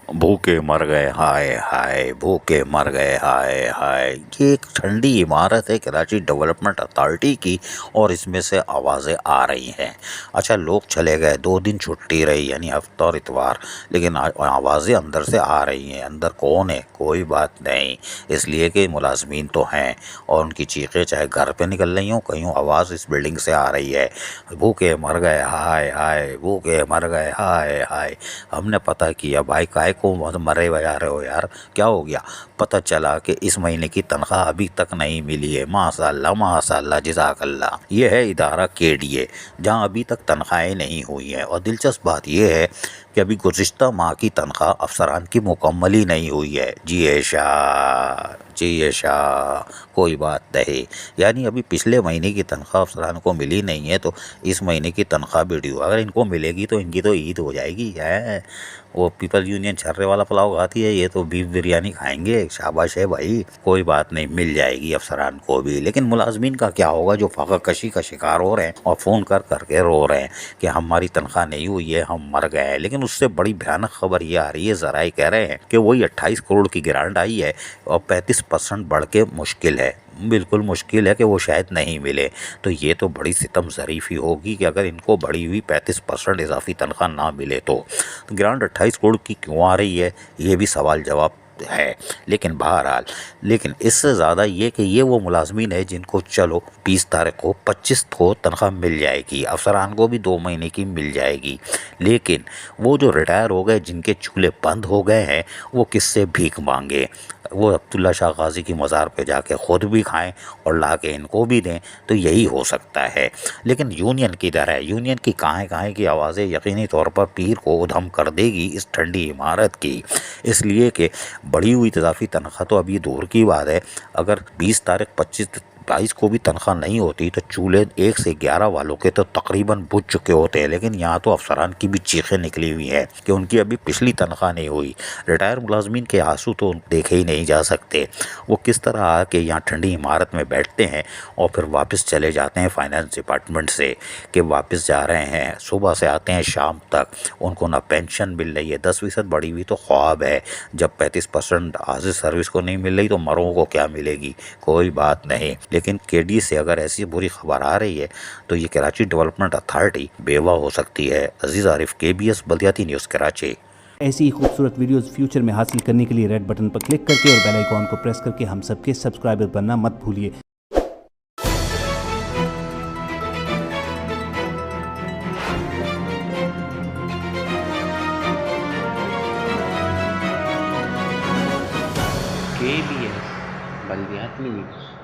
भूखे मर गए हाय हाय, भूखे मर गए हाय हाय। ये एक ठंडी इमारत है कराची डेवलपमेंट अथॉरिटी की और इसमें से आवाज़ें आ रही हैं। अच्छा, लोग चले गए, 2 दिन छुट्टी रही यानी हफ्ता और इतवार, लेकिन आवाज़ें अंदर से आ रही हैं। अंदर कौन है? कोई बात नहीं, इसलिए कि मुलाजमीन तो हैं और उनकी चीखें चाहे घर पे निकल रही हों, कहीं आवाज़ इस बिल्डिंग से आ रही है। भूखे मर गए हाय हाय, भूखे मर गए हाय हाय। हमने पता किया भाई, काहे को मरे बजा रहे हो यार, क्या हो गया? पता चला कि इस महीने की तनख्वाह अभी तक नहीं मिली है। माशाल्लाह माशाल्लाह, जज़ाकल्लाह। ये है इदारा केडीए, जहाँ अभी तक तनख्वाहें नहीं हुई हैं। और दिलचस्प बात यह है कि अभी गुज़िश्ता माह की तनख्वाह अफसरान की मुकम्मल ही नहीं हुई है। जी ऐशा, कोई बात नहीं। यानी अभी पिछले महीने की तनख्वाह अफसरान को मिली नहीं है, तो इस महीने की तनख्वाह भी ड्यू। अगर इनको मिलेगी तो इनकी तो ईद हो जाएगी है। वो पीपल यूनियन छर्रे वाला पुलाव खाती है, ये तो बीफ बिरयानी खाएंगे। शाबाश है भाई, कोई बात नहीं, मिल जाएगी अफसरान को भी। लेकिन मुलाजमीन का क्या होगा जो फाका कशी का शिकार हो रहे हैं और फ़ोन कर करके रो रहे हैं कि हमारी तनख्वाह नहीं हुई है, हम मर गए हैं। लेकिन उससे बड़ी भयानक खबर ये आ रही है, ज़राए कह रहे हैं कि वही 28 करोड़ की ग्रांट आई है और 35% बढ़ के मुश्किल है, बिल्कुल मुश्किल है कि वो शायद नहीं मिले। तो ये तो बड़ी सितम ज़रीफ़ी होगी कि अगर इनको बढ़ी हुई 35% इजाफी तनख्वाह ना मिले तो ग्रांट 28 करोड़ की क्यों आ रही है, ये भी सवाल जवाब है। लेकिन बहरहाल, लेकिन इससे ज़्यादा ये कि ये वो मुलाजमीन है जिनको चलो 20 तारीख को 25 को तनख्वाह मिल जाएगी, अफसरान को भी 2 महीने की मिल जाएगी। लेकिन वो जो रिटायर हो गए, जिनके चूल्हे बंद हो गए हैं, वो किससे भीख मांगे? वो अब्दुल्ला शाह गाजी की मज़ार पे जाके ख़ुद भी खाएं और ला के इनको भी दें, तो यही हो सकता है। लेकिन यूनियन किधर है? यूनियन की कहाँ की आवाज़ें यकीनी तौर पर पीर को उधम कर देगी इस ठंडी इमारत की। इसलिए कि बढ़ी हुई इजाफी तनख्वाह तो अभी दूर की बात है, अगर 20 तारीख 25 को भी तनख्वाह नहीं होती तो चूल्हे 1 से 11 वालों के तो तकरीबन बुझ चुके होते हैं। लेकिन यहाँ तो अफसरान की भी चीखें निकली हुई हैं कि उनकी अभी पिछली तनख्वाह नहीं हुई। रिटायर मुलाजमीन के आंसू तो देखे ही नहीं जा सकते। वो किस तरह आके यहाँ ठंडी इमारत में बैठते हैं और फिर वापस चले जाते हैं फाइनेंस डिपार्टमेंट से कि वापस जा रहे हैं। सुबह से आते हैं शाम तक, उनको ना पेंशन मिल रही है, 10% बढ़ी हुई तो ख्वाब है। जब 35% हाजिर सर्विस को नहीं मिल रही तो मरों को क्या मिलेगी? कोई बात नहीं। लेकिन केडी से अगर ऐसी बुरी खबर आ रही है तो ये कराची डेवलपमेंट अथॉरिटी बेवा हो सकती है। अजीज़ आरिफ, KBS बल्दियाती न्यूज़ कराची। ऐसी ही खूबसूरत वीडियोस फ्यूचर में हासिल करने के लिए रेड बटन पर क्लिक करके और बेल आइकॉन को प्रेस करके हम सबके सब्सक्राइबर बनना मत भूलिए। KBS बल्दियाती न्यूज़।